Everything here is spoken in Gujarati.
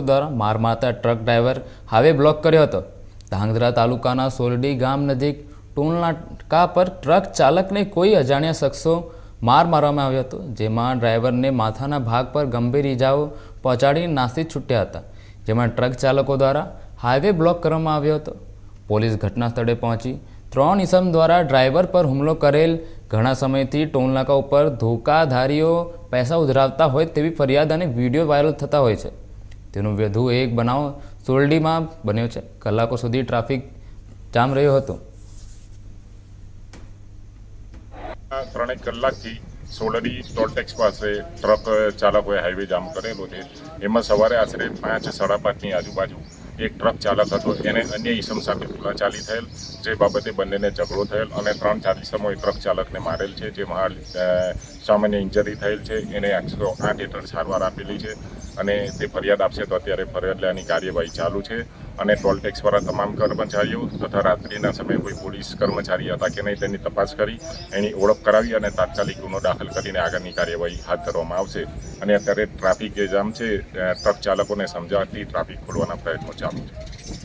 દ્વારા માર મારતા ટ્રક ડ્રાઈવર હાઈવે બ્લોક કર્યો હતો। ધાંગધ્રા તાલુકાના સોરડી ગામ નજીક ટોલ નાકા પર ટ્રક ચાલકને કોઈ અજાણ્યા શખ્સો માર મારવામાં આવ્યો હતો, જેમાં ડ્રાઈવરને માથાના ભાગ પર ગંભીર ઇજાઓ પહોંચાડીને નાસી છૂટ્યા હતા, જેમાં ટ્રક ચાલકો દ્વારા હાઈવે બ્લોક કરવામાં આવ્યો હતો। પોલીસ ઘટના સ્થળે પહોંચી 3 ઇસમ દ્વારા ડ્રાઈવર પર હુમલો કરેલ, ઘણા સમયથી ટોલ નાકા ઉપર ધોકાધારીઓ પૈસા ઉધરાવતા હોય તેવી ફરિયાદ અને વિડીયો વાયરલ થતા હોય છે। તેનો વધુ એક બનાવ સોરડીમાં બન્યો છે। કલાકો સુધી ટ્રાફિક જામ રહ્યો હતો। 3 કલાકથી સોરડી ટોલ ટેક્સ પાસે ટ્રક ચાલકોએ હાઈવે જામ કરેલો છે। એમાં સવારે આશરે 5:30ની આજુબાજુ એક ટ્રક ચાલક હતો, એને અન્ય ઈસમ સાથે બોલાચાલી થયેલ, જે બાબતે બંનેને ઝઘડો થયેલ અને 3-4 ઈસમોએ ટ્રક ચાલકને મારેલ છે, જેમાં સામાન્ય ઇન્જરી થયેલ છે। એને 108 હેઠળ સારવાર આપેલી છે અને તે ફરિયાદ આપશે તો અત્યારે ફરિયાદ લેવાની કાર્યવાહી ચાલુ છે। અને ટોલ ટેક્સવાળા તમામ કર્મચારીઓ તથા રાત્રિના સમયે કોઈ પોલીસ કર્મચારી હતા કે નહીં તેની તપાસ કરી એની ઓળખ કરાવી અને તાત્કાલિક ગુનો દાખલ કરીને આગળની કાર્યવાહી હાથ ધરવામાં આવશે। અને અત્યારે ટ્રાફિક જે જામ છે, ટ્રક ચાલકોને સમજાવવાથી ટ્રાફિક ખોલવાના પ્રયત્નો ચાલુ છે।